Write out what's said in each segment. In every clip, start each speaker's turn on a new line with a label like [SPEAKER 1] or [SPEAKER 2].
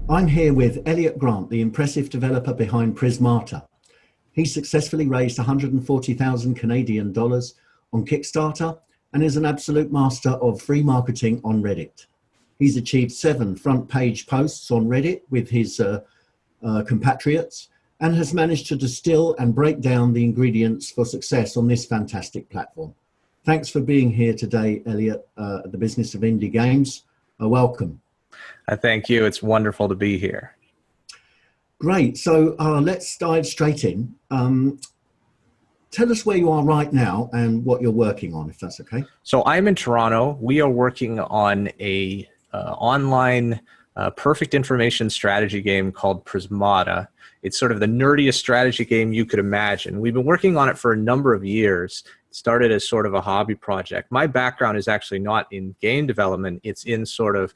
[SPEAKER 1] I'm here with Elyot Grant, the impressive developer behind Prismata. He successfully raised 140,000 Canadian dollars on Kickstarter and is an absolute master of free marketing on Reddit. He's achieved 7 front page posts on Reddit with his compatriots and has managed to distill and break down the ingredients for success on this fantastic platform. Thanks for being here today, Elyot, at the Business of Indie Games. Welcome.
[SPEAKER 2] Thank you. It's wonderful to be here.
[SPEAKER 1] Great. So let's dive straight in. Tell us where you are right now and what you're working on, if that's okay.
[SPEAKER 2] So I'm in Toronto. We are working on a online perfect information strategy game called Prismata. It's sort of the nerdiest strategy game you could imagine. We've been working on it for a number of years. It started as sort of a hobby project. My background is actually not in game development. It's in sort of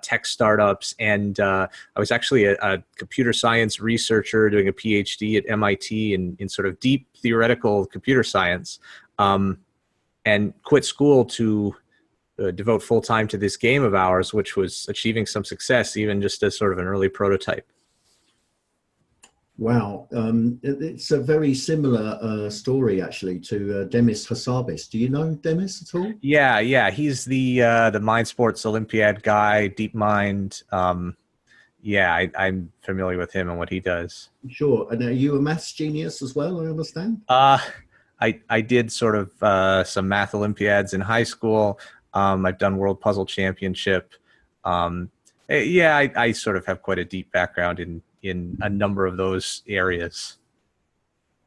[SPEAKER 2] tech startups, and I was actually a computer science researcher doing a PhD at MIT in sort of deep theoretical computer science, and quit school to devote full time to this game of ours, which was achieving some success even just as sort of an early prototype.
[SPEAKER 1] Wow. It's a very similar story, actually, to Demis Hassabis. Do you know Demis at all?
[SPEAKER 2] Yeah. He's the Mind Sports Olympiad guy, DeepMind. Yeah, I'm familiar with him and what he does.
[SPEAKER 1] Sure. And are you a maths genius as well, I understand?
[SPEAKER 2] I did sort of some math Olympiads in high school. I've done World Puzzle Championship. Yeah, I sort of have quite a deep background in a number of those areas.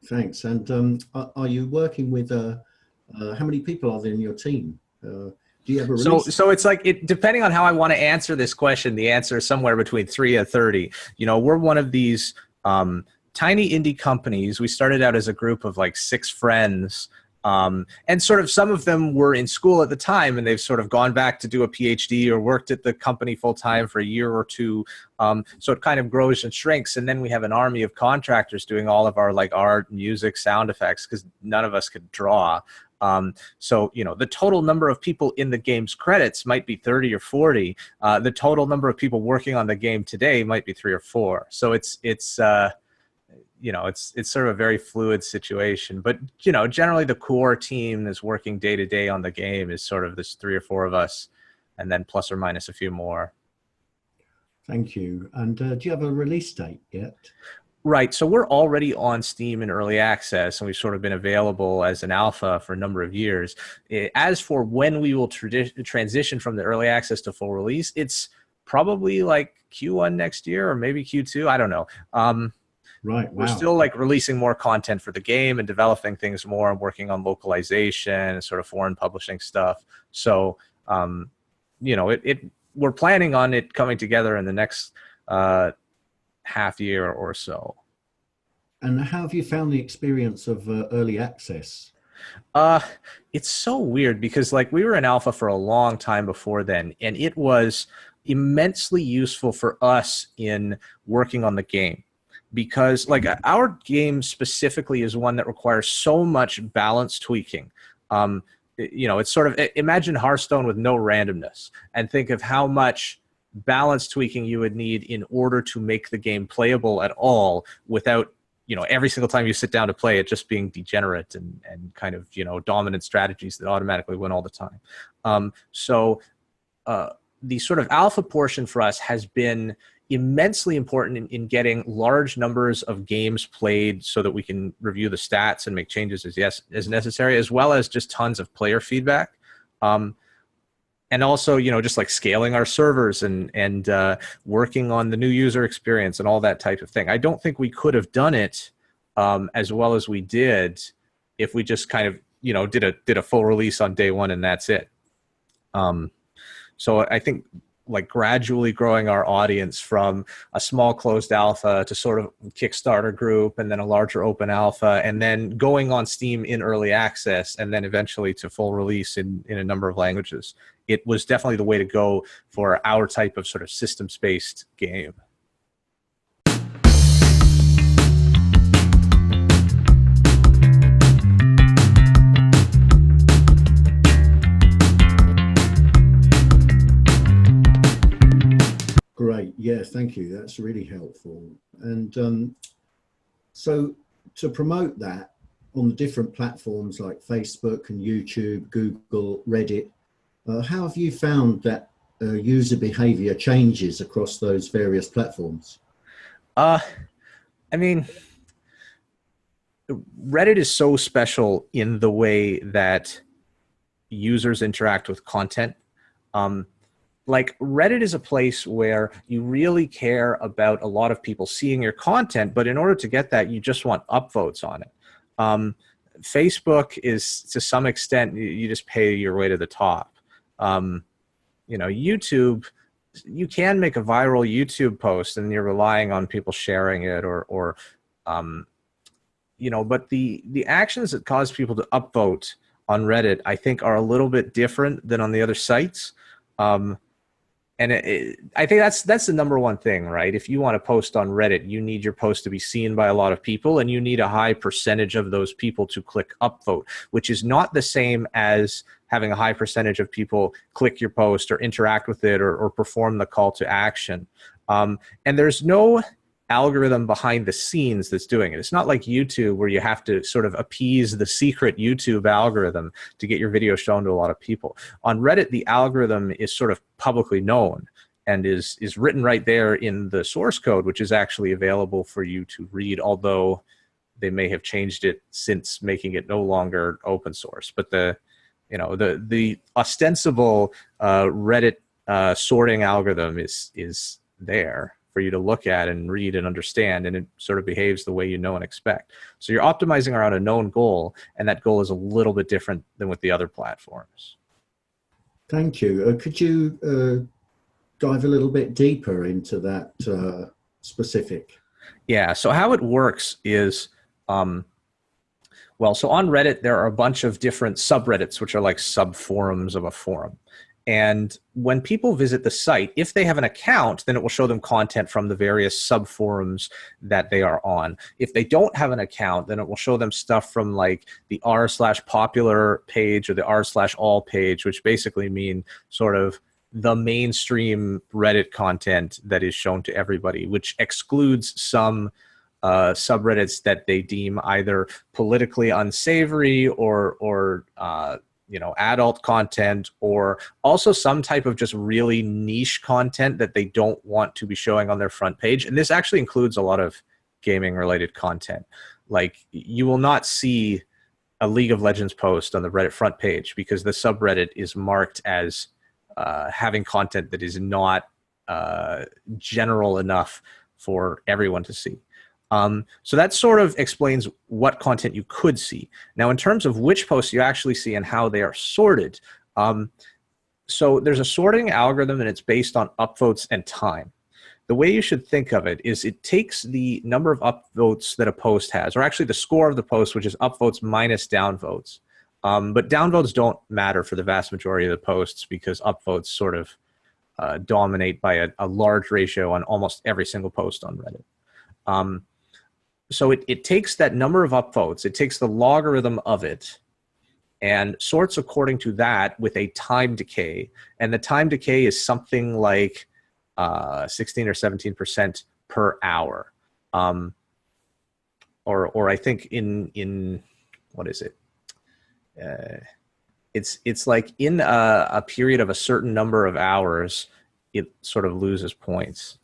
[SPEAKER 1] Thanks. And are you working with, how many people are there in your team? Do you have a release?
[SPEAKER 2] So it's like, depending on how I want to answer this question, the answer is somewhere between 3 and 30. You know, we're one of these tiny indie companies. We started out as a group of like 6 friends. And sort of some of them were in school at the time and they've sort of gone back to do a PhD or worked at the company full time for a year or two. So it kind of grows and shrinks. And then we have an army of contractors doing all of our like art, music, sound effects, because none of us could draw. So, you know, the total number of people in the game's credits might be 30 or 40. The total number of people working on the game today might be 3 or 4. So it's you know, it's sort of a very fluid situation, but, you know, generally the core team that's working day to day on the game is sort of this 3 or 4 of us, and then plus or minus a few more.
[SPEAKER 1] Thank you. And do you have a release date yet?
[SPEAKER 2] Right. So we're already on Steam in early access, and we've sort of been available as an alpha for a number of years. As for when we will transition from the early access to full release, it's probably like Q1 next year or maybe Q2. I don't know.
[SPEAKER 1] Right. Wow.
[SPEAKER 2] We're still like releasing more content for the game and developing things more and working on localization and sort of foreign publishing stuff. So, you know, we're planning on it coming together in the next half year or so.
[SPEAKER 1] And how have you found the experience of early access?
[SPEAKER 2] It's so weird because like we were in alpha for a long time before then, and it was immensely useful for us in working on the game. Because like our game specifically is one that requires so much balance tweaking. You know, it's sort of, imagine Hearthstone with no randomness and think of how much balance tweaking you would need in order to make the game playable at all without, you know, every single time you sit down to play it just being degenerate and kind of, you know, dominant strategies that automatically win all the time. So the sort of alpha portion for us has been immensely important in getting large numbers of games played so that we can review the stats and make changes as necessary, as well as just tons of player feedback. And also, you know, just like scaling our servers and working on the new user experience and all that type of thing. I don't think we could have done it as well as we did if we just kind of, you know, did a full release on day one and that's it. So I think like gradually growing our audience from a small closed alpha to sort of Kickstarter group and then a larger open alpha and then going on Steam in early access and then eventually to full release in a number of languages. It was definitely the way to go for our type of sort of systems-based game.
[SPEAKER 1] Great. Yeah, thank you. That's really helpful. And so to promote that on the different platforms like Facebook and YouTube, Google, Reddit, how have you found that user behavior changes across those various platforms?
[SPEAKER 2] I mean, Reddit is so special in the way that users interact with content. Um, like Reddit is a place where you really care about a lot of people seeing your content, but in order to get that, you just want upvotes on it. Facebook is, to some extent, you just pay your way to the top. YouTube, you can make a viral YouTube post and you're relying on people sharing it but the actions that cause people to upvote on Reddit, I think, are a little bit different than on the other sites. I think that's the number one thing, right? If you want to post on Reddit, you need your post to be seen by a lot of people, and you need a high percentage of those people to click upvote, which is not the same as having a high percentage of people click your post or interact with it or perform the call to action. And there's no algorithm behind the scenes that's doing it. It's not like YouTube where you have to sort of appease the secret YouTube algorithm to get your video shown to a lot of people. On Reddit, the algorithm is sort of publicly known and is written right there in the source code, which is actually available for you to read, although they may have changed it since making it no longer open source. But the ostensible Reddit sorting algorithm is there for you to look at and read and understand, and it sort of behaves the way you know and expect. So you're optimizing around a known goal, and that goal is a little bit different than with the other platforms.
[SPEAKER 1] Thank you. Could you dive a little bit deeper into that specific?
[SPEAKER 2] Yeah, so how it works is, so on Reddit, there are a bunch of different subreddits, which are like sub-forums of a forum. And when people visit the site, if they have an account, then it will show them content from the various sub-forums that they are on. If they don't have an account, then it will show them stuff from like the r/popular page or the r/all page, which basically mean sort of the mainstream Reddit content that is shown to everybody, which excludes some subreddits that they deem either politically unsavory or adult content, or also some type of just really niche content that they don't want to be showing on their front page. And this actually includes a lot of gaming related content. Like, you will not see a League of Legends post on the Reddit front page because the subreddit is marked as having content that is not general enough for everyone to see. So that sort of explains what content you could see. Now, in terms of which posts you actually see and how they are sorted, so there's a sorting algorithm, and it's based on upvotes and time. The way you should think of it is it takes the number of upvotes that a post has, or actually the score of the post, which is upvotes minus downvotes. But downvotes don't matter for the vast majority of the posts because upvotes sort of dominate by a large ratio on almost every single post on Reddit. So it takes that number of upvotes, it takes the logarithm of it, and sorts according to that with a time decay. And the time decay is something like 16 or 17% per hour. Or I think in what is it? It's like in a period of a certain number of hours, it sort of loses points.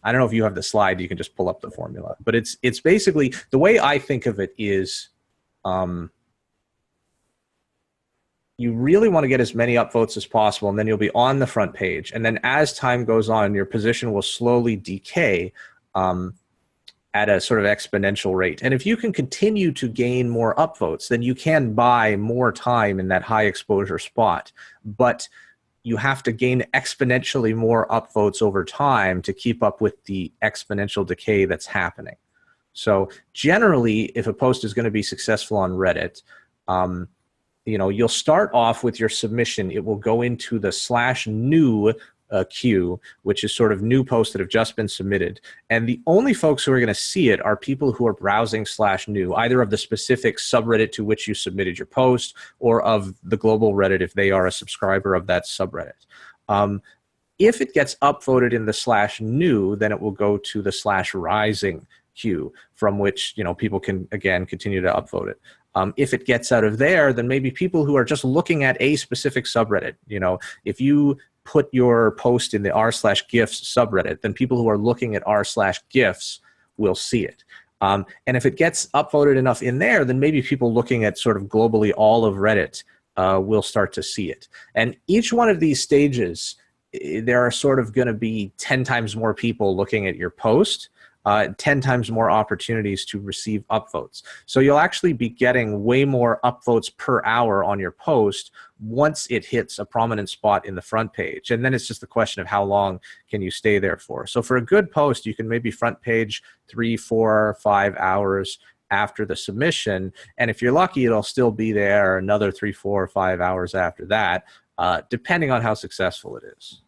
[SPEAKER 2] I don't know if you have the slide, you can just pull up the formula. But it's basically, the way I think of it is, you really want to get as many upvotes as possible, and then you'll be on the front page. And then as time goes on, your position will slowly decay at a sort of exponential rate. And if you can continue to gain more upvotes, then you can buy more time in that high exposure spot. But you have to gain exponentially more upvotes over time to keep up with the exponential decay that's happening. So generally, if a post is going to be successful on Reddit, you'll start off with your submission. It will go into the /new queue, which is sort of new posts that have just been submitted. And the only folks who are going to see it are people who are browsing /new, either of the specific subreddit to which you submitted your post or of the global Reddit if they are a subscriber of that subreddit. If it gets upvoted in the /new, then it will go to the /rising queue, from which, you know, people can again continue to upvote it. If it gets out of there, then maybe people who are just looking at a specific subreddit, you know, if you put your post in the r/gifs subreddit, then people who are looking at r/gifs will see it. And if it gets upvoted enough in there, then maybe people looking at sort of globally all of Reddit will start to see it. And each one of these stages, there are sort of going to be 10 times more people looking at your post, 10 times more opportunities to receive upvotes. So you'll actually be getting way more upvotes per hour on your post once it hits a prominent spot in the front page. And then it's just the question of how long can you stay there for. So for a good post, you can maybe front page 3, 4, 5 hours after the submission. And if you're lucky, it'll still be there another 3, 4, 5 hours after that, depending on how successful it is.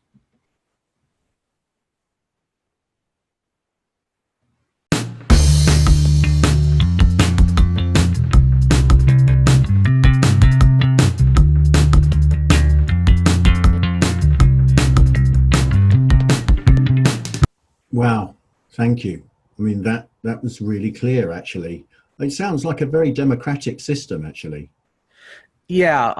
[SPEAKER 1] Wow, thank you. I mean, that was really clear, actually. It sounds like a very democratic system, actually.
[SPEAKER 2] Yeah,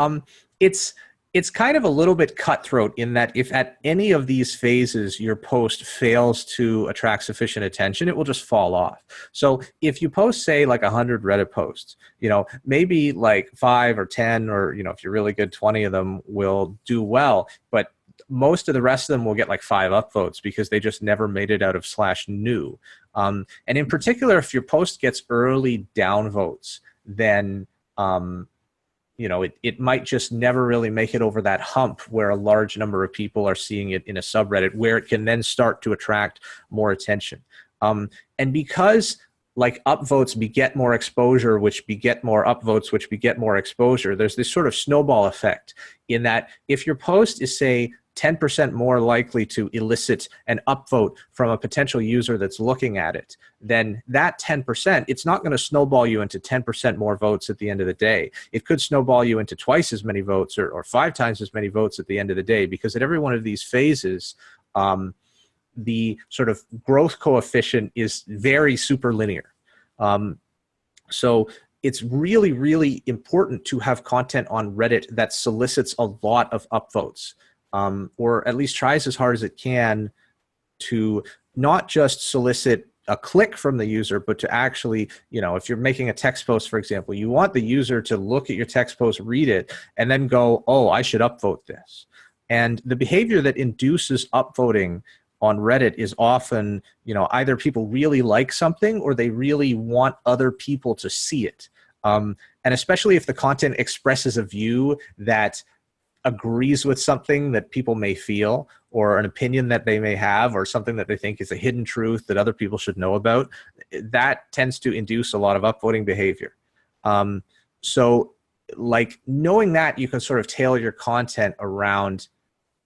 [SPEAKER 2] it's kind of a little bit cutthroat in that if at any of these phases your post fails to attract sufficient attention, it will just fall off. So if you post, say, like 100 Reddit posts, you know, maybe like 5 or 10, or, you know, if you're really good, 20 of them will do well, but most of the rest of them will get like 5 upvotes because they just never made it out of /new. And in particular, if your post gets early downvotes, then you know, it might just never really make it over that hump where a large number of people are seeing it in a subreddit, where it can then start to attract more attention. And because like upvotes beget more exposure, which beget more upvotes, which beget more exposure, there's this sort of snowball effect in that if your post is, say, 10% more likely to elicit an upvote from a potential user that's looking at it, then that 10%, it's not going to snowball you into 10% more votes at the end of the day. It could snowball you into twice as many votes, or 5 times as many votes at the end of the day, because at every one of these phases, the sort of growth coefficient is very superlinear. So it's really, really important to have content on Reddit that solicits a lot of upvotes. Or at least tries as hard as it can to not just solicit a click from the user, but to actually, you know, if you're making a text post, for example, you want the user to look at your text post, read it, and then go, oh, I should upvote this. And the behavior that induces upvoting on Reddit is often, you know, either people really like something or they really want other people to see it. And especially if the content expresses a view that agrees with something that people may feel, or an opinion that they may have, or something that they think is a hidden truth that other people should know about, that tends to induce a lot of upvoting behavior. So like knowing that, you can sort of tailor your content around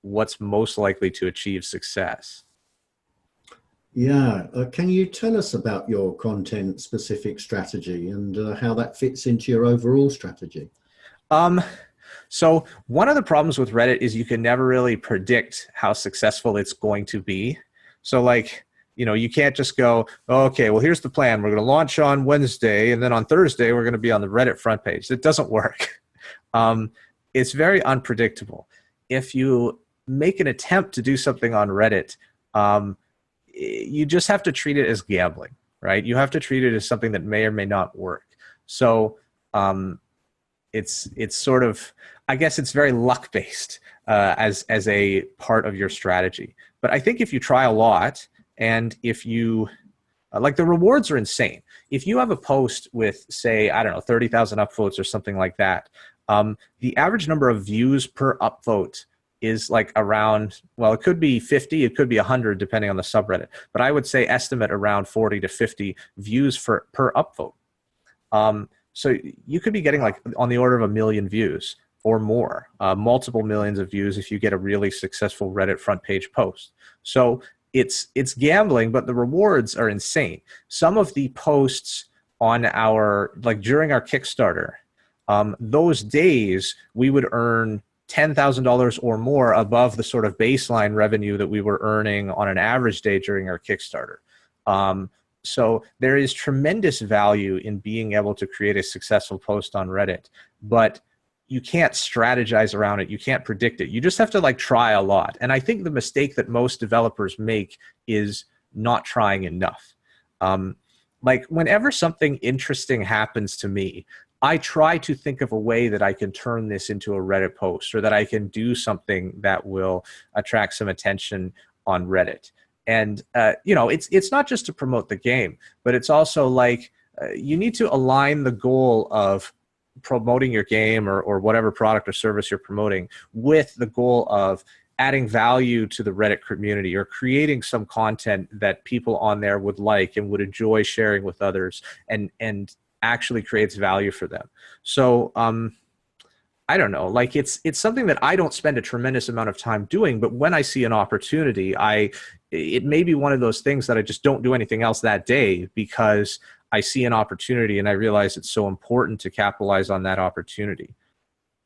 [SPEAKER 2] what's most likely to achieve success.
[SPEAKER 1] Yeah, can you tell us about your content specific strategy and how that fits into your overall strategy?
[SPEAKER 2] So one of the problems with Reddit is you can never really predict how successful it's going to be. So like, you know, you can't just go, oh, okay, well, here's the plan. We're going to launch on Wednesday, and then on Thursday, we're going to be on the Reddit front page. It doesn't work. It's very unpredictable. If you make an attempt to do something on Reddit, you just have to treat it as gambling, right? You have to treat it as something that may or may not work. So it's sort of, I guess it's very luck based as a part of your strategy. But I think if you try a lot, and if you like, the rewards are insane. If you have a post with, say, I don't know, 30,000 upvotes or something like that, the average number of views per upvote is like around, well, it could be 50, it could be 100, depending on the subreddit. But I would say estimate around 40 to 50 views per upvote. So you could be getting like on the order of 1 million views or more, multiple millions of views if you get a really successful Reddit front page post. So it's gambling, but the rewards are insane. Some of the posts on our, like during our Kickstarter, those days we would earn $10,000 or more above the sort of baseline revenue that we were earning on an average day during our Kickstarter. So there is tremendous value in being able to create a successful post on Reddit, but you can't strategize around it. You can't predict it. You just have to like try a lot. And I think the mistake that most developers make is not trying enough. Like whenever something interesting happens to me, I try to think of a way that I can turn this into a Reddit post, or that I can do something that will attract some attention on Reddit. And, you know, it's not just to promote the game, but it's also like you need to align the goal of promoting your game or whatever product or service you're promoting with the goal of adding value to the Reddit community, or creating some content that people on there would like and would enjoy sharing with others, and actually creates value for them. So I don't know, like it's something that I don't spend a tremendous amount of time doing, but when I see an opportunity, it may be one of those things that I just don't do anything else that day because I see an opportunity and I realize it's so important to capitalize on that opportunity.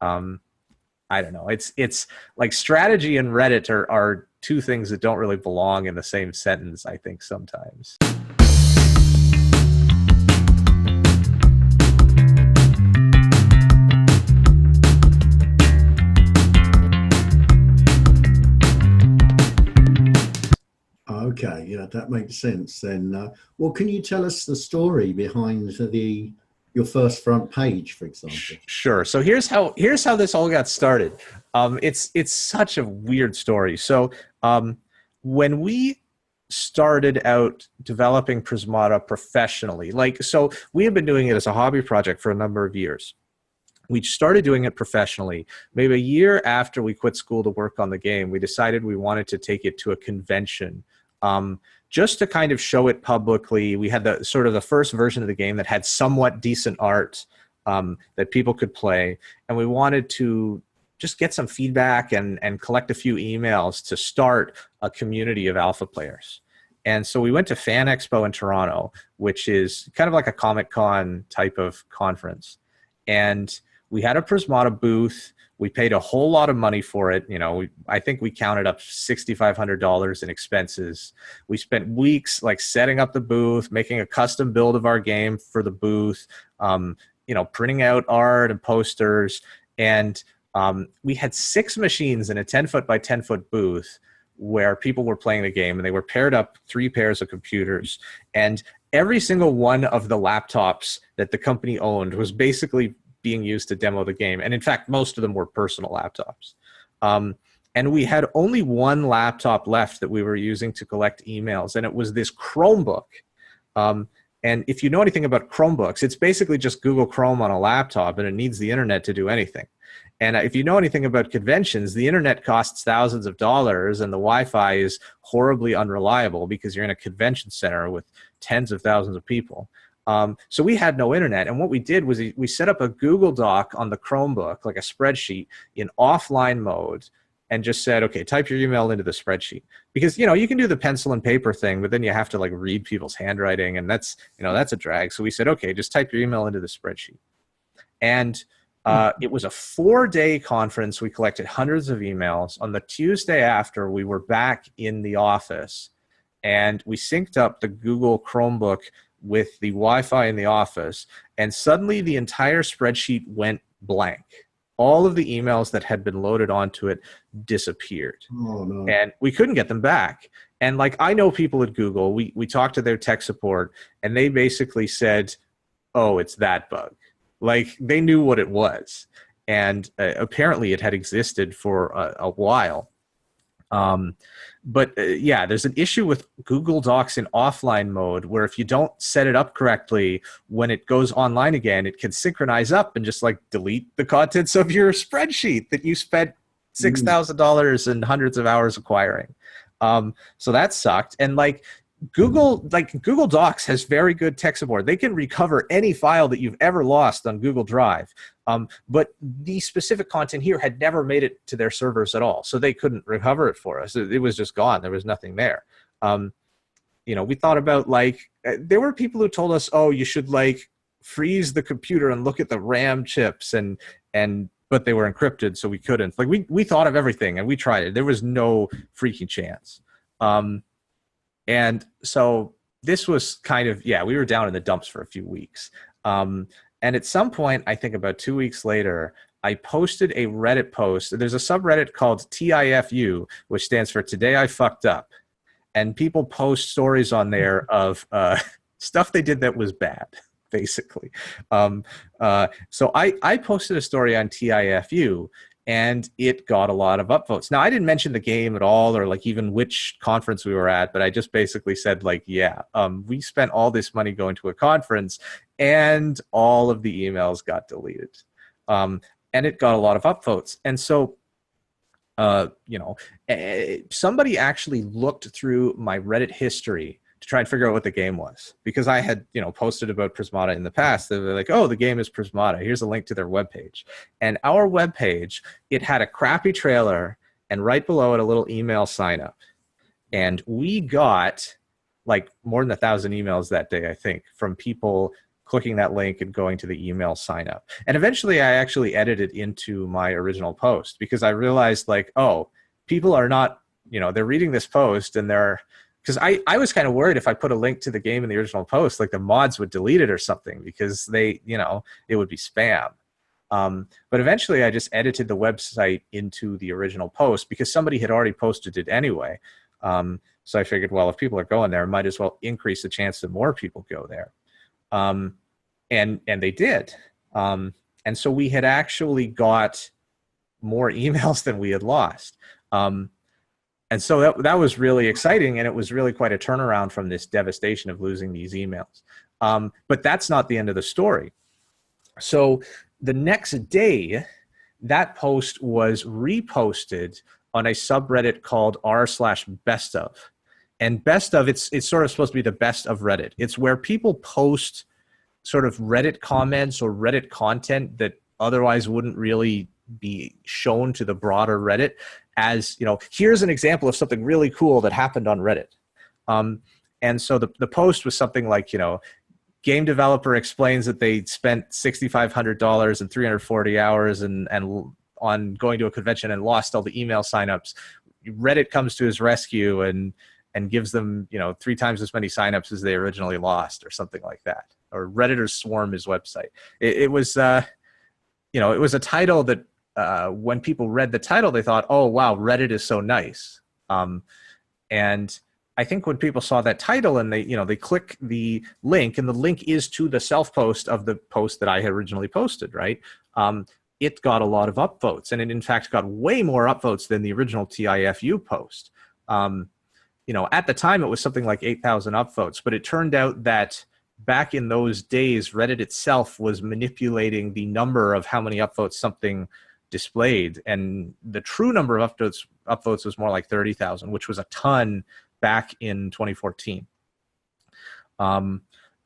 [SPEAKER 2] I don't know. It's like strategy and Reddit are two things that don't really belong in the same sentence, I think, sometimes.
[SPEAKER 1] Okay, yeah, that makes sense then. Well, can you tell us the story behind your first front page, for example?
[SPEAKER 2] Sure. So here's how this all got started. It's such a weird story. So when we started out developing Prismata professionally, so we have been doing it as a hobby project for a number of years. We started doing it professionally. Maybe a year after we quit school to work on the game, we decided we wanted to take it to a convention, just to kind of show it publicly. We had the first version of the game that had somewhat decent art that people could play, and we wanted to just get some feedback and collect a few emails to start a community of alpha players. And so we went to Fan Expo in Toronto, which is kind of like a Comic-Con type of conference. And we had a Prismata booth. We paid a whole lot of money for it. You know, I think we counted up $6,500 in expenses. We spent weeks like setting up the booth, making a custom build of our game for the booth, you know, printing out art and posters. And we had 6 machines in a 10-foot by 10-foot booth where people were playing the game, and they were paired up 3 pairs of computers. And every single one of the laptops that the company owned was basically being used to demo the game. And in fact, most of them were personal laptops. And we had only one laptop left that we were using to collect emails, and it was this Chromebook. And if you know anything about Chromebooks, it's basically just Google Chrome on a laptop, and it needs the internet to do anything. And if you know anything about conventions, the internet costs thousands of dollars, and the Wi-Fi is horribly unreliable because you're in a convention center with tens of thousands of people. So we had no internet, and what we did was we set up a Google Doc on the Chromebook, like a spreadsheet, in offline mode, and just said, okay, type your email into the spreadsheet. Because, you know, you can do the pencil and paper thing, but then you have to like read people's handwriting, and that's a drag. So we said, okay, just type your email into the spreadsheet. And it was a 4-day conference. We collected hundreds of emails. On the Tuesday after, we were back in the office, and we synced up the Google Chromebook with the Wi-Fi in the office, and suddenly the entire spreadsheet went blank. All of the emails that had been loaded onto it disappeared.
[SPEAKER 1] Oh, no.
[SPEAKER 2] And we couldn't get them back. And like, I know people at Google, we talked to their tech support, and they basically said, oh, it's that bug. Like, they knew what it was. And apparently it had existed for a while. But yeah, there's an issue with Google Docs in offline mode where if you don't set it up correctly, when it goes online again, it can synchronize up and just like delete the contents of your spreadsheet that you spent $6,000 and hundreds of hours acquiring. So that sucked. And like Google Docs has very good tech support. They can recover any file that you've ever lost on Google Drive. But the specific content here had never made it to their servers at all. So they couldn't recover it for us. It was just gone. There was nothing there. You know, we thought about like, there were people who told us, oh, you should like freeze the computer and look at the RAM chips and but they were encrypted, so we couldn't. Like we thought of everything and we tried it. There was no freaking chance. And so this was kind of, yeah, we were down in the dumps for a few weeks. And at some point, I think about 2 weeks later, I posted a Reddit post. There's a subreddit called TIFU, which stands for Today I Fucked Up. And people post stories on there of stuff they did that was bad, basically. So I posted a story on TIFU, and it got a lot of upvotes. Now, I didn't mention the game at all, or like even which conference we were at, but I just basically said, like, yeah, we spent all this money going to a conference, and all of the emails got deleted. And it got a lot of upvotes. And so, somebody actually looked through my Reddit history to try and figure out what the game was, because I had, posted about Prismata in the past. They were like, oh, the game is Prismata. Here's a link to their webpage. And our webpage, it had a crappy trailer, and right below it, a little email sign up. And we got like more than 1,000 emails that day, I think, from people clicking that link and going to the email sign up. And eventually I actually edited into my original post, because I realized, like, oh, people are not, they're reading this post, and because I was kind of worried if I put a link to the game in the original post, like the mods would delete it or something, because it would be spam. But eventually I just edited the website into the original post, because somebody had already posted it anyway. So I figured, well, if people are going there, I might as well increase the chance that more people go there. And they did. And so we had actually got more emails than we had lost. And so that was really exciting, and it was really quite a turnaround from this devastation of losing these emails. But that's not the end of the story. So the next day, that post was reposted on a subreddit called r/bestof. And best of, it's sort of supposed to be the best of Reddit. It's where people post sort of Reddit comments or Reddit content that otherwise wouldn't really be shown to the broader Reddit as, here's an example of something really cool that happened on Reddit. And so the post was something like, game developer explains that they spent $6,500 and 340 hours and on going to a convention and lost all the email signups. Reddit comes to his rescue and gives them, 3 times as many signups as they originally lost, or something like that. Or Redditors swarm his website. It was, it was a title that when people read the title, they thought, oh, wow, Reddit is so nice. And I think when people saw that title and they click the link, and the link is to the self-post of the post that I had originally posted, right? It got a lot of upvotes, and it in fact got way more upvotes than the original TIFU post. At the time it was something like 8,000 upvotes, but it turned out that back in those days, Reddit itself was manipulating the number of how many upvotes something displayed, and the true number of upvotes was more like 30,000, which was a ton back in 2014.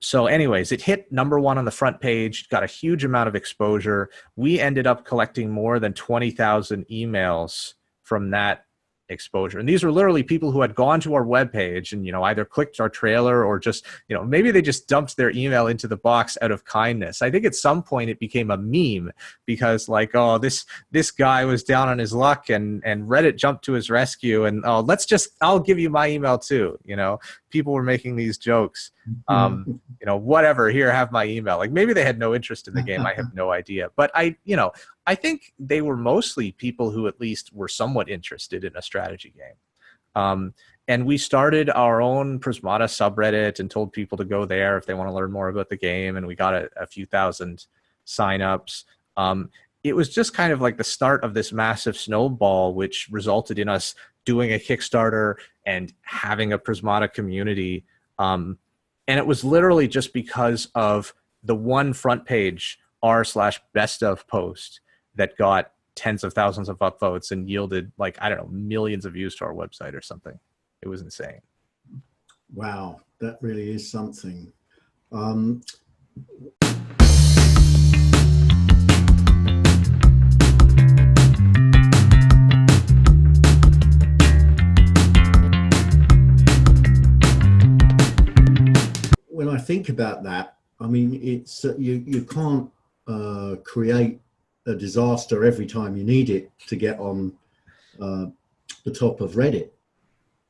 [SPEAKER 2] So anyways, it hit #1 on the front page, got a huge amount of exposure. We ended up collecting more than 20,000 emails from that exposure. And these were literally people who had gone to our webpage and, either clicked our trailer or just, maybe they just dumped their email into the box out of kindness. I think at some point it became a meme, because like, oh, this guy was down on his luck and Reddit jumped to his rescue, and oh, I'll give you my email too. People were making these jokes. Whatever, here, have my email. Like, maybe they had no interest in the game. I have no idea. But I think they were mostly people who at least were somewhat interested in a strategy game. And we started our own Prismata subreddit and told people to go there if they want to learn more about the game. And we got a few thousand signups. It was just kind of like the start of this massive snowball, which resulted in us doing a Kickstarter and having a Prismata community. And it was literally just because of the one front page r/bestof post that got tens of thousands of upvotes and yielded, like, I don't know, millions of views to our website or something. It was insane.
[SPEAKER 1] Wow, that really is something. When I think about that, I mean, it's you can't create a disaster every time you need it to get on the top of Reddit.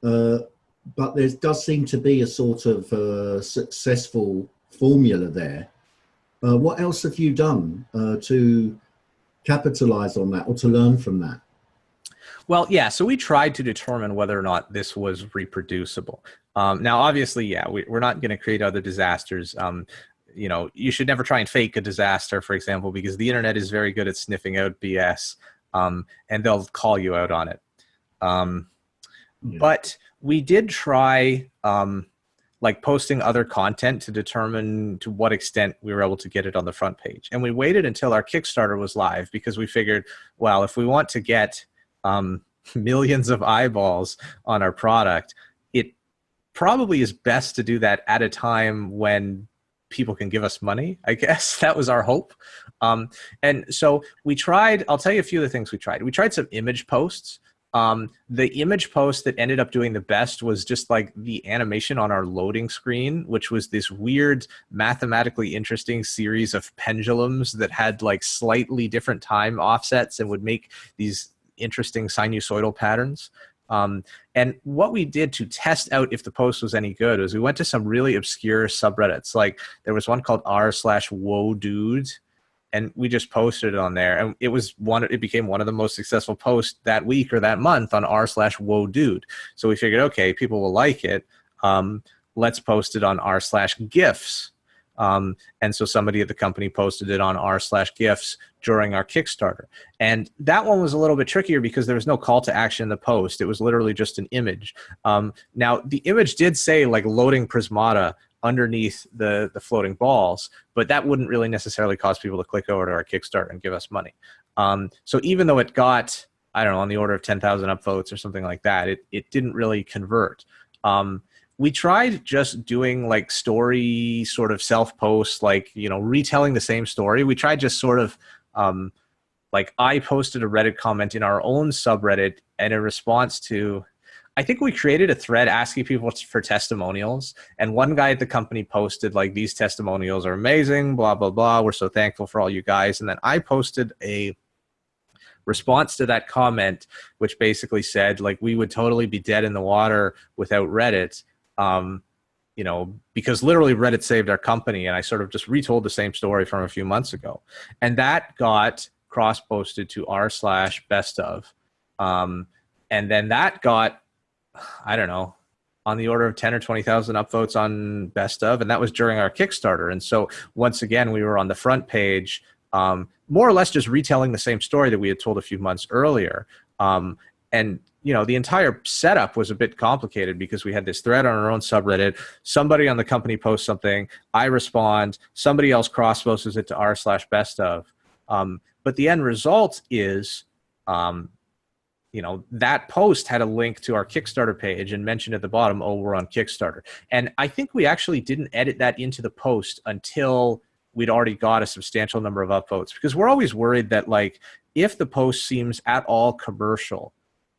[SPEAKER 1] But there does seem to be a sort of successful formula there. What else have you done to capitalize on that or to learn from that?
[SPEAKER 2] Well, yeah, so we tried to determine whether or not this was reproducible. Now, obviously, yeah, we're not going to create other disasters. You know, you should never try and fake a disaster, for example, because the internet is very good at sniffing out BS, and they'll call you out on it. But we did try like posting other content to determine to what extent we were able to get it on the front page. And we waited until our Kickstarter was live because we figured, well, if we want to get millions of eyeballs on our product, it probably is best to do that at a time when people can give us money, I guess. That was our hope. And so we tried, I'll tell you a few of the things we tried. We tried some image posts. The image post that ended up doing the best was just like the animation on our loading screen, which was this weird, mathematically interesting series of pendulums that had like slightly different time offsets and would make these interesting sinusoidal patterns. And what we did to test out if the post was any good was we went to some really obscure subreddits. Like there was one called r/whoadude, and we just posted it on there, and it became one of the most successful posts that week or that month on r/whoadude. So we figured, okay, people will like it. Let's post it on r/gifs. And so somebody at the company posted it on r/gifs during our Kickstarter. And that one was a little bit trickier because there was no call to action in the post. It was literally just an image. Now, the image did say like loading Prismata underneath the floating balls, but that wouldn't really necessarily cause people to click over to our Kickstarter and give us money. So even though it got, I don't know, on the order of 10,000 upvotes or something like that, it didn't really convert. We tried just doing like story sort of self-posts, like, you know, retelling the same story. We tried just sort of like I posted a Reddit comment in our own subreddit and in response to, I think we created a thread asking people for testimonials. And one guy at the company posted like, these testimonials are amazing, blah, blah, blah. We're so thankful for all you guys. And then I posted a response to that comment, which basically said like, we would totally be dead in the water without Reddit. You know, because literally Reddit saved our company, and I sort of just retold the same story from a few months ago. And that got cross-posted to r/bestof. And then that got, I don't know, on the order of 10 or 20,000 upvotes on best of, and that was during our Kickstarter. And so once again, we were on the front page, more or less just retelling the same story that we had told a few months earlier. And you know, the entire setup was a bit complicated because we had this thread on our own subreddit. Somebody on the company posts something, I respond, somebody else cross-posts it to r/bestof. But the end result is, you know, that post had a link to our Kickstarter page and mentioned at the bottom, oh, we're on Kickstarter. And I think we actually didn't edit that into the post until we'd already got a substantial number of upvotes, because we're always worried that like, if the post seems at all commercial,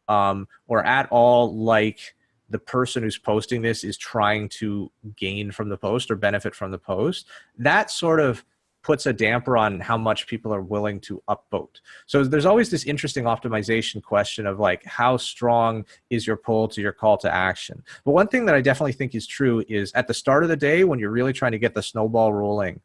[SPEAKER 2] or at all like the person who's posting this is trying to gain from the post or benefit from the post, that sort of puts a damper on how much people are willing to upvote. So there's always this interesting optimization question of like, how strong is your pull to your call to action? But one thing that I definitely think is true is at the start of the day, when you're really trying to get the snowball rolling,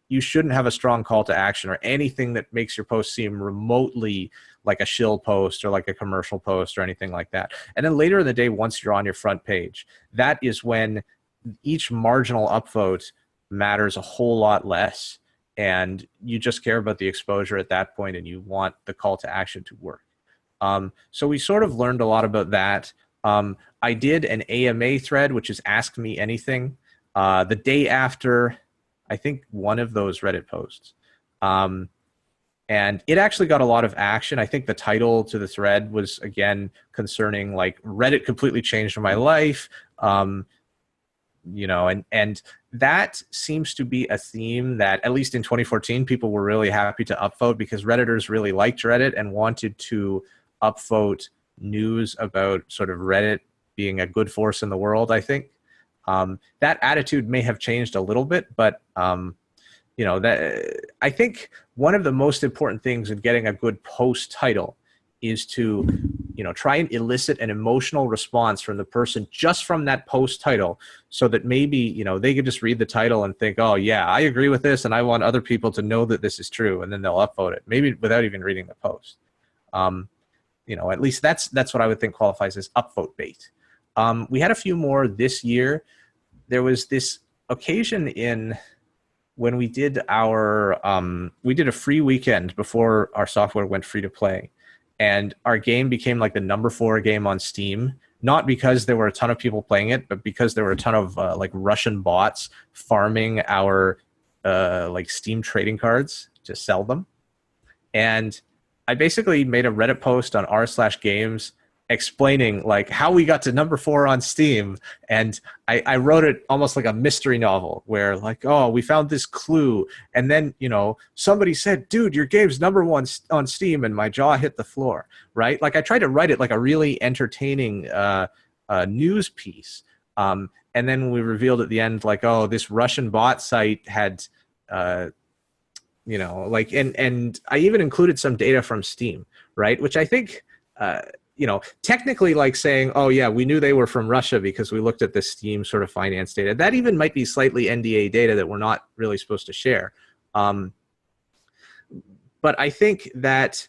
[SPEAKER 2] you shouldn't have a strong call to action or anything that makes your post seem remotely like a shill post or like a commercial post or anything like that. And then later in the day, once you're on your front page, that is when each marginal upvote matters a whole lot less. And you just care about the exposure at that point, and you want the call to action to work. So we sort of learned a lot about that. I did an AMA thread, which is Ask Me Anything, the day after, I think, one of those Reddit posts. And it actually got a lot of action. I think the title to the thread was, again, concerning like Reddit completely changed my life. You know, and that seems to be a theme that, at least in 2014, people were really happy to upvote because Redditors really liked Reddit and wanted to upvote news about sort of Reddit being a good force in the world, I think. That attitude may have changed a little bit, but you know, that I think one of the most important things in getting a good post title is to, you know, try and elicit an emotional response from the person just from that post title, so that maybe, you know, they could just read the title and think, oh yeah, I agree with this and I want other people to know that this is true, and then they'll upvote it, maybe without even reading the post. You know, at least that's what I would think qualifies as upvote bait. We had a few more this year. There was this occasion in when we did our we did a free weekend before our software went free to play, and our game became like the #4 game on Steam, not because there were a ton of people playing it, but because there were a ton of like Russian bots farming our like Steam trading cards to sell them. And I basically made a Reddit post on r/games explaining like how we got to #4 on Steam. And I wrote it almost like a mystery novel where like, oh, we found this clue. And then, you know, somebody said, dude, your game's #1 on Steam. And my jaw hit the floor, right? Like I tried to write it like a really entertaining news piece. And then we revealed at the end, like, oh, this Russian bot site had, you know, like, and I even included some data from Steam, right? Which I think, you know, technically like saying, oh yeah, we knew they were from Russia because we looked at the Steam sort of finance data. That even might be slightly NDA data that we're not really supposed to share. But I think that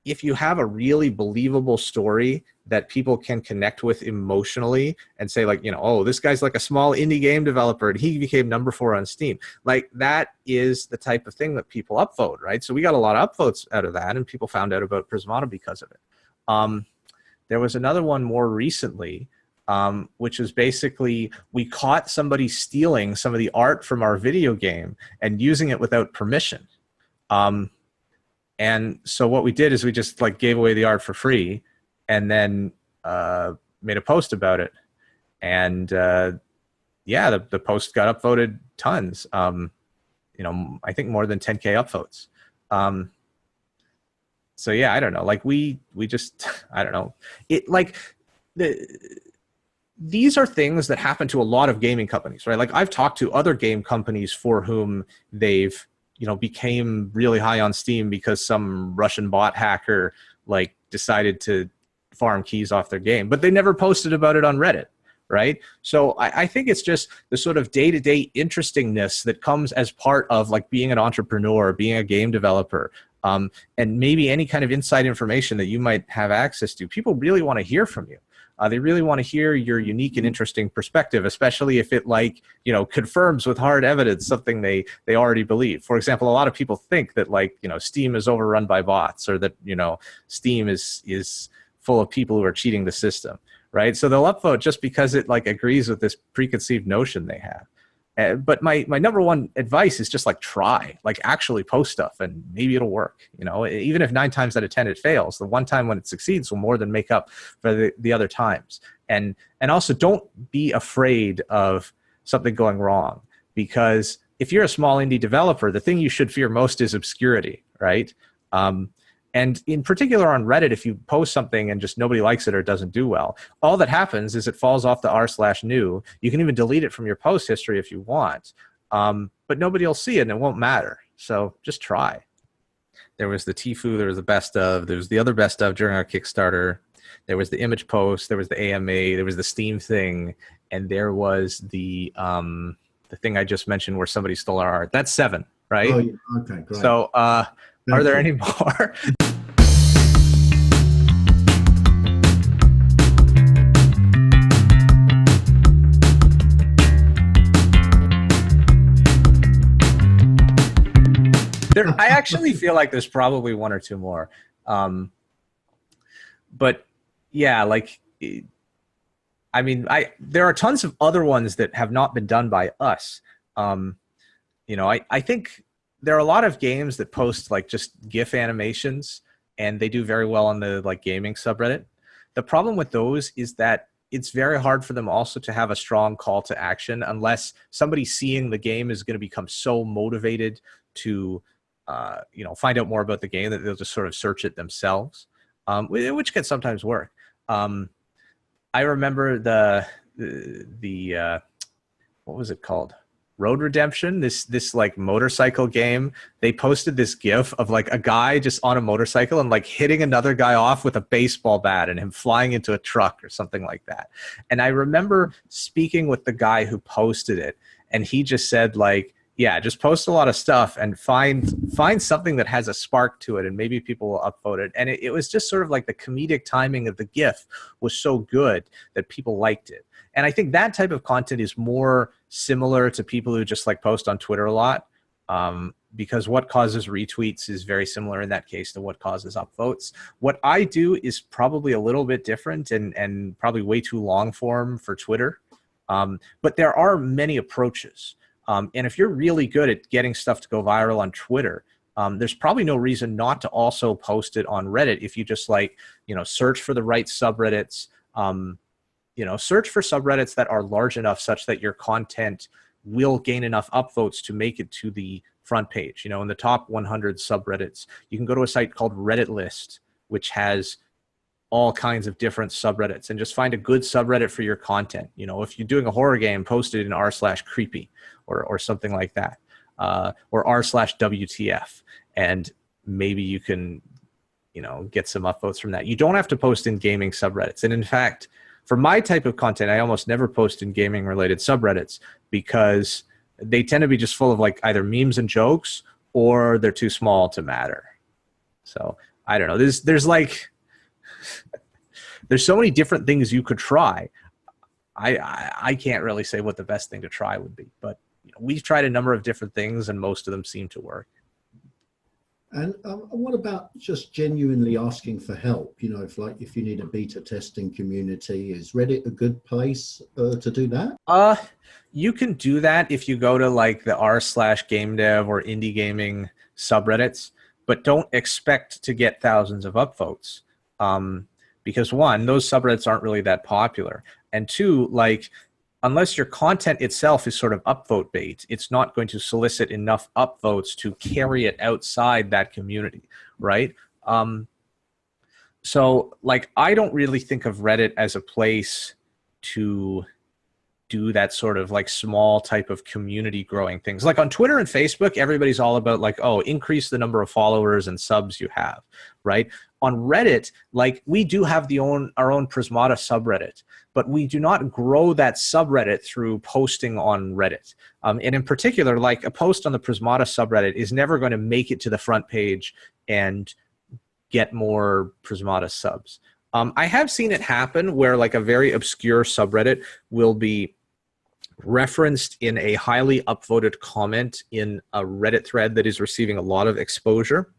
[SPEAKER 2] if you have a really believable story that people can connect with emotionally and say like, you know, oh, this guy's like a small indie game developer and he became #4 on Steam. Like that is the type of thing that people upvote, right? So we got a lot of upvotes out of that, and people found out about Prismata because of it. There was another one more recently, which was basically we caught somebody stealing some of the art from our video game and using it without permission. And so what we did is we just like gave away the art for free, and then made a post about it. And yeah, the post got upvoted tons. You know, I think more than 10K upvotes. So yeah, I don't know. Like we just, I don't know. It like these are things that happen to a lot of gaming companies, right? Like I've talked to other game companies for whom they've, you know, became really high on Steam because some Russian bot hacker like decided to farm keys off their game, but they never posted about it on Reddit, right? So I think it's just the sort of day-to-day interestingness that comes as part of like being an entrepreneur, being a game developer, and maybe any kind of inside information that you might have access to. People really want to hear from you. They really want to hear your unique and interesting perspective, especially if it like, you know, confirms with hard evidence something they already believe. For example, a lot of people think that like, you know, Steam is overrun by bots, or that, you know, Steam is full of people who are cheating the system, right? So they'll upvote just because it like agrees with this preconceived notion they have. But my #1 advice is just like try, like actually post stuff, and maybe it'll work. You know, even if 9 times out of 10 it fails, the one time when it succeeds will more than make up for the other times. And also don't be afraid of something going wrong, because if you're a small indie developer, the thing you should fear most is obscurity, right? And in particular on Reddit, if you post something and just nobody likes it or doesn't do well, all that happens is it falls off the r/new. You can even delete it from your post history if you want, but nobody will see it and it won't matter. So just try. There was the Tfue, there was the best of, there was the other best of during our Kickstarter. There was the image post, there was the AMA, there was the Steam thing, and there was the thing I just mentioned where somebody stole our art. That's 7, right?
[SPEAKER 1] Oh, yeah. Okay, great.
[SPEAKER 2] So are there any more? I actually feel like there's probably 1 or 2 more. But yeah, like, I mean, there are tons of other ones that have not been done by us. You know, I think there are a lot of games that post like just GIF animations, and they do very well on the like gaming subreddit. The problem with those is that it's very hard for them also to have a strong call to action unless somebody seeing the game is going to become so motivated to, you know, find out more about the game that they'll just sort of search it themselves, which can sometimes work. I remember the what was it called? Road Redemption, this like motorcycle game. They posted this GIF of like a guy just on a motorcycle and like hitting another guy off with a baseball bat and him flying into a truck or something like that. And I remember speaking with the guy who posted it, and he just said like, yeah, just post a lot of stuff and find something that has a spark to it, and maybe people will upvote it. And it was just sort of like the comedic timing of the GIF was so good that people liked it. And I think that type of content is more similar to people who just like post on Twitter a lot, because what causes retweets is very similar in that case to what causes upvotes. What I do is probably a little bit different and probably way too long form for Twitter. But there are many approaches. And if you're really good at getting stuff to go viral on Twitter, there's probably no reason not to also post it on Reddit if you just like, search for the right subreddits, search for subreddits that are large enough such that your content will gain enough upvotes to make it to the front page. In the top 100 subreddits, you can go to a site called Reddit List, which has all kinds of different subreddits, and just find a good subreddit for your content. If you're doing a horror game, post it in r/creepy or something like that, or r/WTF, and maybe you can, get some upvotes from that. You don't have to post in gaming subreddits. And in fact, for my type of content, I almost never post in gaming related subreddits because they tend to be just full of like either memes and jokes, or they're too small to matter. So I don't know. There's like, there's so many different things you could try. I can't really say what the best thing to try would be, but we've tried a number of different things and most of them seem to work.
[SPEAKER 1] And what about just genuinely asking for help? If you need a beta testing community, is Reddit a good place to do that?
[SPEAKER 2] You can do that if you go to like the r/game dev or indie gaming subreddits, but don't expect to get thousands of upvotes. Because one, those subreddits aren't really that popular. And two, like, unless your content itself is sort of upvote bait, it's not going to solicit enough upvotes to carry it outside that community, right? So, like, I don't really think of Reddit as a place to do that sort of like small type of community growing things. Like on Twitter and Facebook, everybody's all about like, oh, increase the number of followers and subs you have, right? On Reddit, like we do have our own Prismata subreddit, but we do not grow that subreddit through posting on Reddit. And in particular, like a post on the Prismata subreddit is never going to make it to the front page and get more Prismata subs. I have seen it happen where like a very obscure subreddit will be referenced in a highly upvoted comment in a Reddit thread that is receiving a lot of exposure,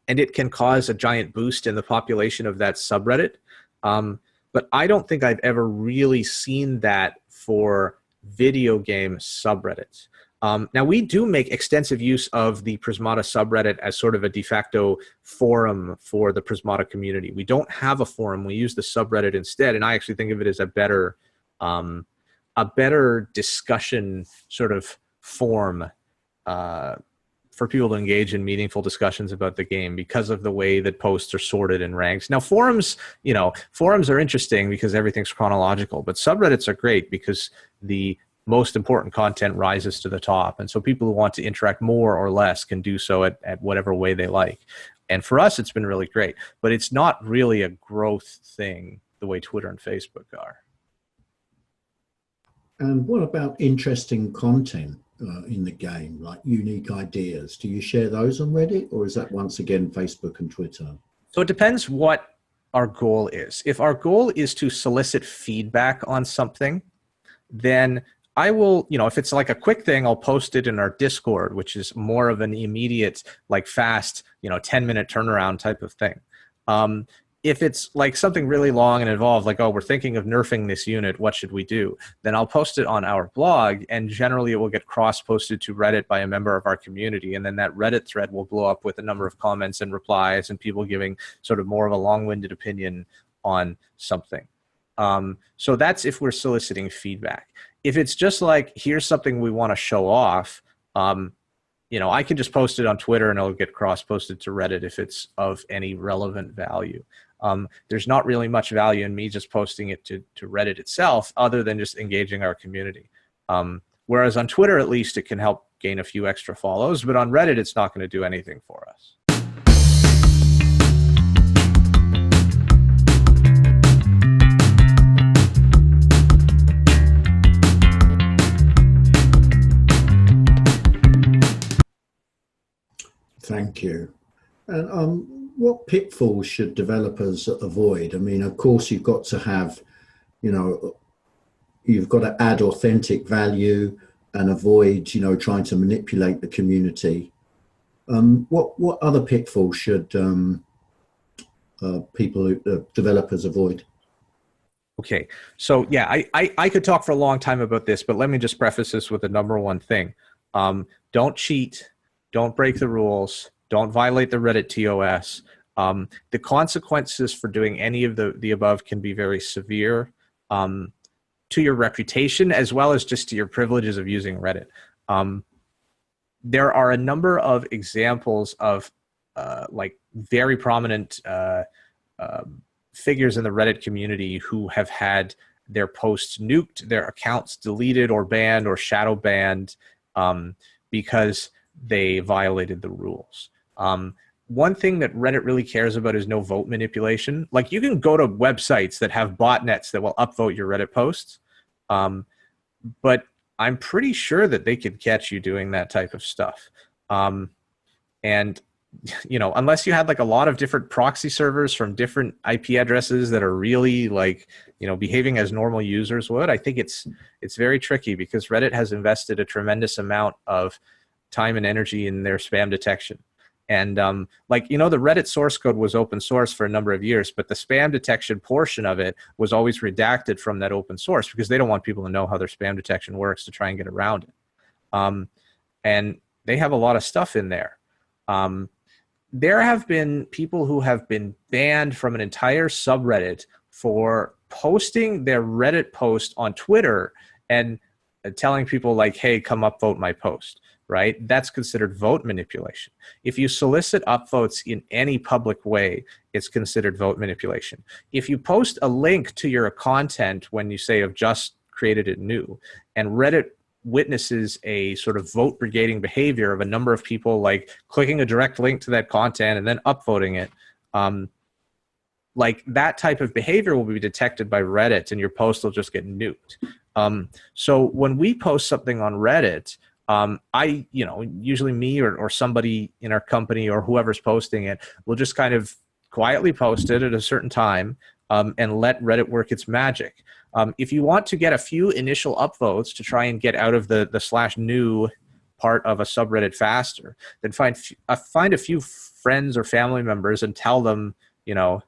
[SPEAKER 2] and it can cause a giant boost in the population of that subreddit. But I don't think I've ever really seen that for video game subreddits. Now, we do make extensive use of the Prismata subreddit as sort of a de facto forum for the Prismata community. We don't have a forum. We use the subreddit instead, and I actually think of it as a better discussion sort of form for people to engage in meaningful discussions about the game because of the way that posts are sorted and ranked. Now, forums are interesting because everything's chronological, but subreddits are great because the most important content rises to the top. And so people who want to interact more or less can do so at whatever way they like. And for us, it's been really great, but it's not really a growth thing the way Twitter and Facebook are.
[SPEAKER 1] And what about interesting content in the game, like unique ideas? Do you share those on Reddit, or is that once again Facebook and Twitter?
[SPEAKER 2] So it depends what our goal is. If our goal is to solicit feedback on something, then I will, if it's like a quick thing, I'll post it in our Discord, which is more of an immediate, like fast, 10-minute turnaround type of thing. If it's like something really long and involved, like, oh, we're thinking of nerfing this unit, what should we do? Then I'll post it on our blog, and generally it will get cross-posted to Reddit by a member of our community, and then that Reddit thread will blow up with a number of comments and replies and people giving sort of more of a long-winded opinion on something. So that's if we're soliciting feedback. If it's just like, here's something we want to show off, I can just post it on Twitter and it'll get cross-posted to Reddit if it's of any relevant value. There's not really much value in me just posting it to Reddit itself other than just engaging our community. Whereas on Twitter, at least, it can help gain a few extra follows, but on Reddit, it's not going to do anything for us.
[SPEAKER 1] Thank you. And what pitfalls should developers avoid? I mean, of course, you've got to have, you know, you've got to add authentic value and avoid, you know, trying to manipulate the community. What other pitfalls should developers avoid?
[SPEAKER 2] Okay, so yeah, I could talk for a long time about this, but let me just preface this with the number one thing. Don't cheat, don't break the rules, don't violate the Reddit TOS. The consequences for doing any of the above can be very severe to your reputation as well as just to your privileges of using Reddit. There are a number of examples of like very prominent figures in the Reddit community who have had their posts nuked, their accounts deleted or banned or shadow banned because they violated the rules. One thing that Reddit really cares about is no vote manipulation. Like, you can go to websites that have botnets that will upvote your Reddit posts, but I'm pretty sure that they could catch you doing that type of stuff. And you know, unless you had like a lot of different proxy servers from different IP addresses that are really like, you know, behaving as normal users would, I think it's very tricky because Reddit has invested a tremendous amount of time and energy in their spam detection. And like, you know, the Reddit source code was open source for a number of years, but the spam detection portion of it was always redacted from that open source because they don't want people to know how their spam detection works to try and get around it. And they have a lot of stuff in there. There have been people who have been banned from an entire subreddit for posting their Reddit post on Twitter and telling people like, hey, come upvote my post, right? That's considered vote manipulation. If you solicit upvotes in any public way, it's considered vote manipulation. If you post a link to your content when you say, I've just created it new, and Reddit witnesses a sort of vote brigading behavior of a number of people like clicking a direct link to that content and then upvoting it, like that type of behavior will be detected by Reddit and your post will just get nuked. So when we post something on Reddit, you know, usually me or somebody in our company or whoever's posting it will just kind of quietly post it at a certain time and let Reddit work its magic. If you want to get a few initial upvotes to try and get out of the /new part of a subreddit faster, then find a few friends or family members and tell them, you know,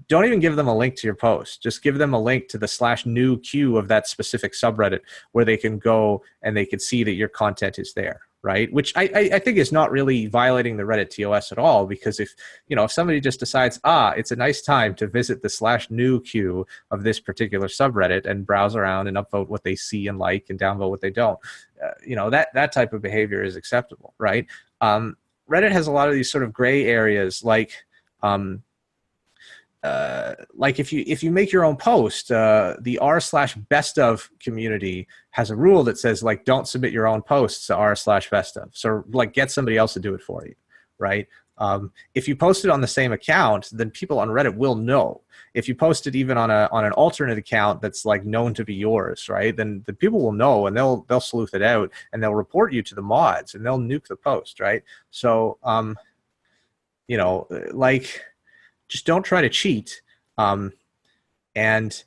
[SPEAKER 2] don't even give them a link to your post. Just give them a link to the /new queue of that specific subreddit where they can go and they can see that your content is there, right? Which I think is not really violating the Reddit TOS at all, because if, you know, if somebody just decides, it's a nice time to visit the /new queue of this particular subreddit and browse around and upvote what they see and like and downvote what they don't, you know, that type of behavior is acceptable, right? Reddit has a lot of these sort of gray areas, like if you make your own post, the r/best_of community has a rule that says like, don't submit your own posts to r/best_of. So like, get somebody else to do it for you, right? If you post it on the same account, then people on Reddit will know. If you post it even on an alternate account that's like known to be yours, right? Then the people will know and they'll sleuth it out and they'll report you to the mods and they'll nuke the post, right? So you know, like, just don't try to cheat, and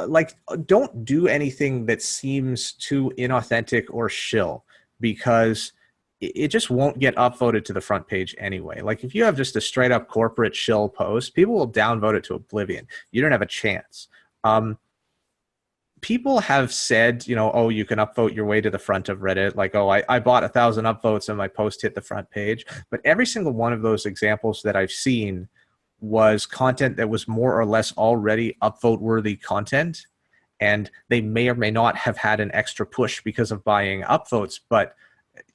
[SPEAKER 2] like, don't do anything that seems too inauthentic or shill, because it just won't get upvoted to the front page anyway. Like, if you have just a straight up corporate shill post, people will downvote it to oblivion. You don't have a chance. People have said, you know, oh, you can upvote your way to the front of Reddit. Like, oh, I bought 1,000 upvotes and my post hit the front page. But every single one of those examples that I've seen was content that was more or less already upvote worthy content, and they may or may not have had an extra push because of buying upvotes, but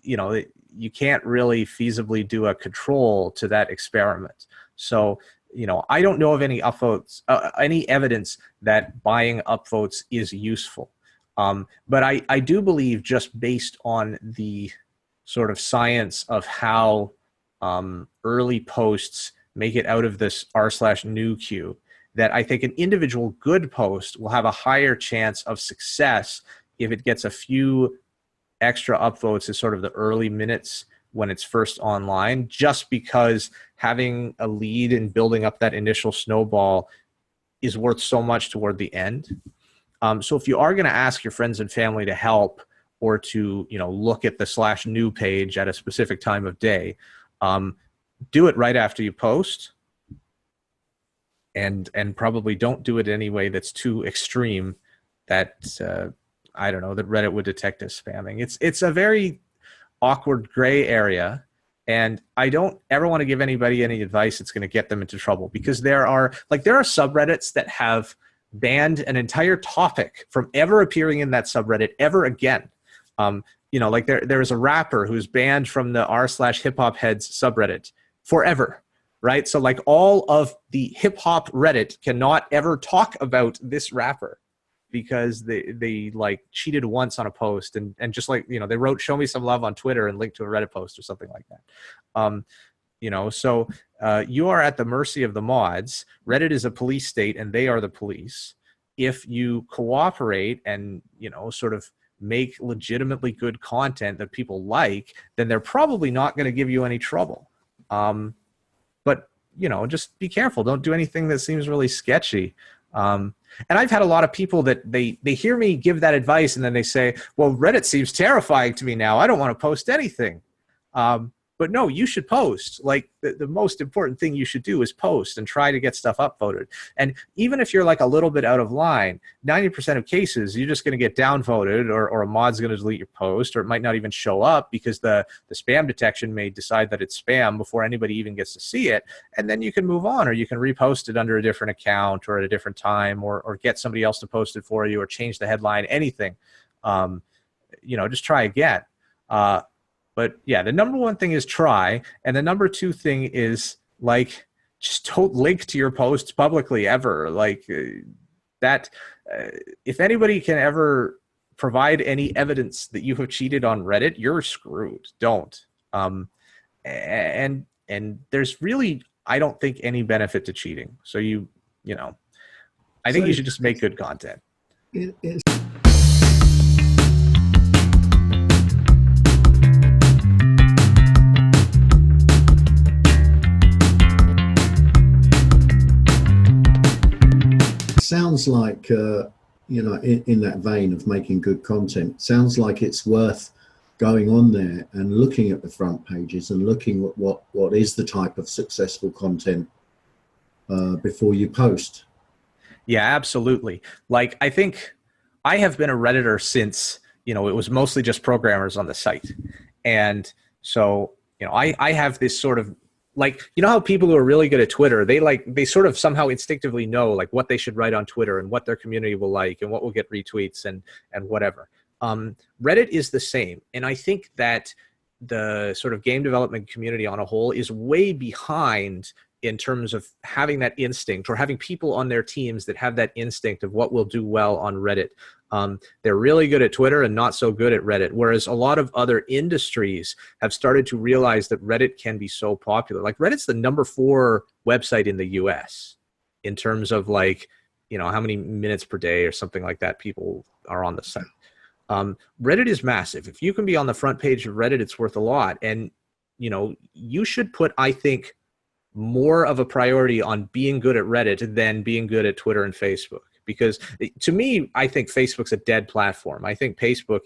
[SPEAKER 2] you know, you can't really feasibly do a control to that experiment. So, you know, I don't know of any upvotes, any evidence that buying upvotes is useful. But I do believe, just based on the sort of science of how early posts make it out of this r/new queue, that I think an individual good post will have a higher chance of success if it gets a few extra upvotes as sort of the early minutes when it's first online, just because having a lead and building up that initial snowball is worth so much toward the end. So if you are going to ask your friends and family to help, or to, you know, look at the /new page at a specific time of day, do it right after you post, and probably don't do it in any way that's too extreme that I don't know, that Reddit would detect as spamming. It's a very awkward gray area, and I don't ever want to give anybody any advice that's going to get them into trouble, because there are subreddits that have banned an entire topic from ever appearing in that subreddit ever again. You know, like there is a rapper who's banned from the r/hip hop heads subreddit forever, right? So like all of the hip hop Reddit cannot ever talk about this rapper because they like cheated once on a post, and just like, you know, they wrote "show me some love" on Twitter and linked to a Reddit post or something like that. You know, so you are at the mercy of the mods. Reddit is a police state, and they are the police. If you cooperate and, you know, sort of make legitimately good content that people like, then they're probably not going to give you any trouble. But, you know, just be careful. Don't do anything that seems really sketchy. And I've had a lot of people that they hear me give that advice, and then they say, well, Reddit seems terrifying to me now. I don't want to post anything. But no, you should post. Like the most important thing you should do is post and try to get stuff upvoted. And even if you're like a little bit out of line, 90% of cases, you're just going to get downvoted, or a mod's going to delete your post, or it might not even show up because the spam detection may decide that it's spam before anybody even gets to see it. And then you can move on, or you can repost it under a different account or at a different time, or get somebody else to post it for you, or change the headline, anything. You know, just try again. But yeah, the number one thing is try. And the number two thing is, like, just don't link to your posts publicly ever. Like that, if anybody can ever provide any evidence that you have cheated on Reddit, you're screwed. Don't. And there's really, I don't think, any benefit to cheating. So you know, I think you should just make good content.
[SPEAKER 1] Sounds like, you know, in that vein of making good content, sounds like it's worth going on there and looking at the front pages and looking at what is the type of successful content before you post.
[SPEAKER 2] Yeah, absolutely. Like, I think I have been a Redditor since, you know, it was mostly just programmers on the site. And so, you know, I have this sort of, like, you know how people who are really good at Twitter, they sort of somehow instinctively know like what they should write on Twitter and what their community will like and what will get retweets and whatever. Reddit is the same. And I think that the sort of game development community on a whole is way behind in terms of having that instinct, or having people on their teams that have that instinct of what will do well on Reddit. They're really good at Twitter and not so good at Reddit, whereas a lot of other industries have started to realize that Reddit can be so popular. Like, Reddit's the #4 website in the US in terms of, like, you know, how many minutes per day or something like that people are on the site. Reddit is massive. If you can be on the front page of Reddit, it's worth a lot. And, you know, you should put, I think, more of a priority on being good at Reddit than being good at Twitter and Facebook. Because to me, I think Facebook's a dead platform. I think Facebook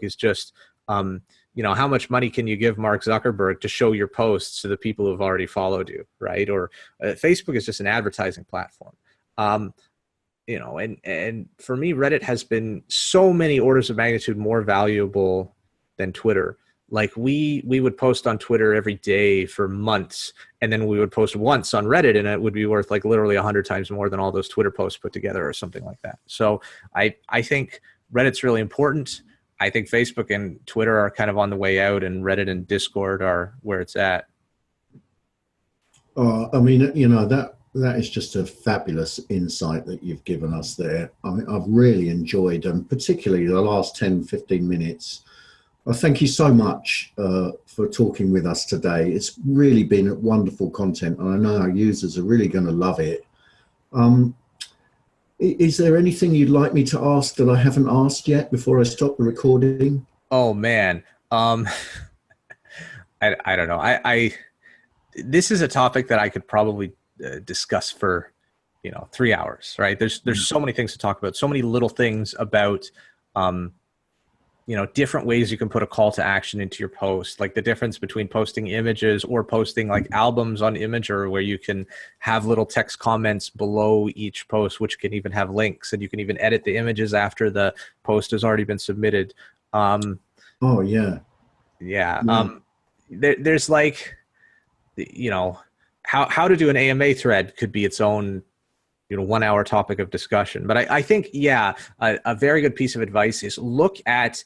[SPEAKER 2] is just, you know, how much money can you give Mark Zuckerberg to show your posts to the people who have already followed you, right? Or Facebook is just an advertising platform. You know, and for me, Reddit has been so many orders of magnitude more valuable than Twitter. Like, we would post on Twitter every day for months, and then we would post once on Reddit, and it would be worth like literally 100 times more than all those Twitter posts put together or something like that. So I think Reddit's really important. I think Facebook and Twitter are kind of on the way out, and Reddit and Discord are where it's at.
[SPEAKER 1] I mean, you know, That is just a fabulous insight that you've given us there. I mean, I've really enjoyed, and particularly the last 10, 15 minutes. Thank you so much for talking with us today. It's really been wonderful content, and I know our users are really going to love it. Um, is there anything you'd like me to ask that I haven't asked yet before I stop the recording?
[SPEAKER 2] Oh man. I don't know. This is a topic that I could probably discuss for, 3 hours, right? There's so many things to talk about, so many little things about, different ways you can put a call to action into your post, like the difference between posting images or posting like albums on Imager, where you can have little text comments below each post, which can even have links, and you can even edit the images after the post has already been submitted.
[SPEAKER 1] Oh, yeah.
[SPEAKER 2] Yeah. There's like, how to do an AMA thread could be its own 1 hour topic of discussion. But I think, yeah, a very good piece of advice is look at,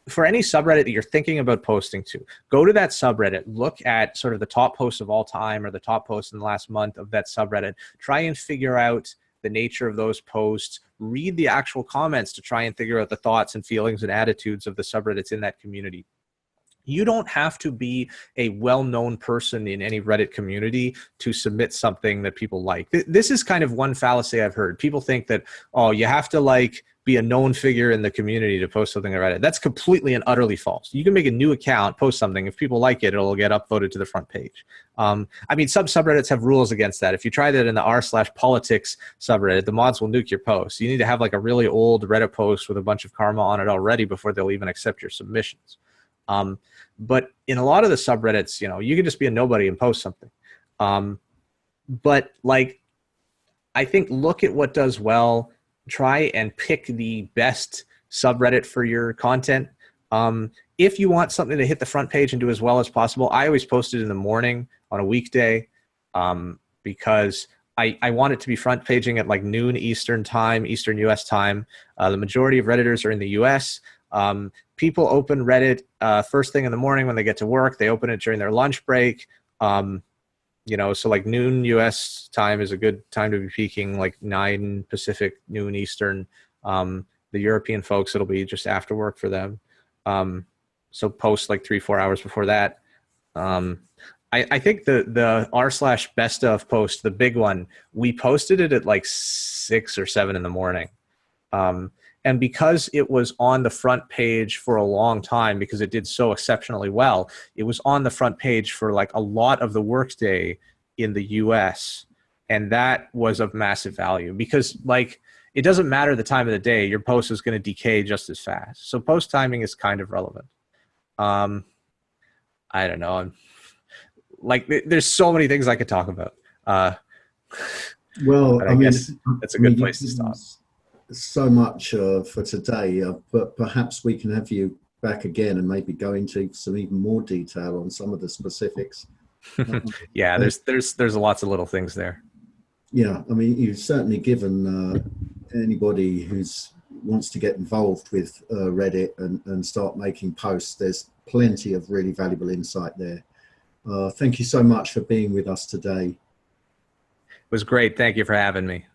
[SPEAKER 2] for any subreddit that you're thinking about posting to, go to that subreddit, look at sort of the top posts of all time or the top posts in the last month of that subreddit, try and figure out the nature of those posts, read the actual comments to try and figure out the thoughts and feelings and attitudes of the subreddits in that community. You don't have to be a well-known person in any Reddit community to submit something that people like. This is kind of one fallacy I've heard. People think that, oh, you have to like be a known figure in the community to post something on Reddit. That's completely and utterly false. You can make a new account, post something. If people like it, it'll get upvoted to the front page. I mean, some subreddits have rules against that. If you try that in the r/politics subreddit, the mods will nuke your post. You need to have like a really old Reddit post with a bunch of karma on it already before they'll even accept your submissions. But in a lot of the subreddits, you can just be a nobody and post something. But like, I think look at what does well, try and pick the best subreddit for your content. If you want something to hit the front page and do as well as possible, I always post it in the morning on a weekday, because I want it to be front paging at like noon Eastern time, Eastern US time. The majority of Redditors are in the US. People open Reddit first thing in the morning when they get to work. They open it during their lunch break. So like noon US time is a good time to be peaking, like 9 Pacific, noon Eastern. The European folks, it'll be just after work for them. So post like 3-4 hours before that. I think the r/best of post, the big one, we posted it at like 6 or 7 in the morning. And because it was on the front page for a long time, because it did so exceptionally well, it was on the front page for like a lot of the workday in the US. And that was of massive value, because like, it doesn't matter the time of the day, your post is going to decay just as fast. So post timing is kind of relevant. I don't know. Like, there's so many things I could talk about.
[SPEAKER 1] Well,
[SPEAKER 2] I guess that's a good place to stop.
[SPEAKER 1] So much for today, but perhaps we can have you back again and maybe go into some even more detail on some of the specifics.
[SPEAKER 2] Yeah, there's lots of little things there.
[SPEAKER 1] Yeah, I mean, you've certainly given anybody who's wants to get involved with Reddit and start making posts, there's plenty of really valuable insight there. Thank you so much for being with us today.
[SPEAKER 2] It was great. Thank you for having me.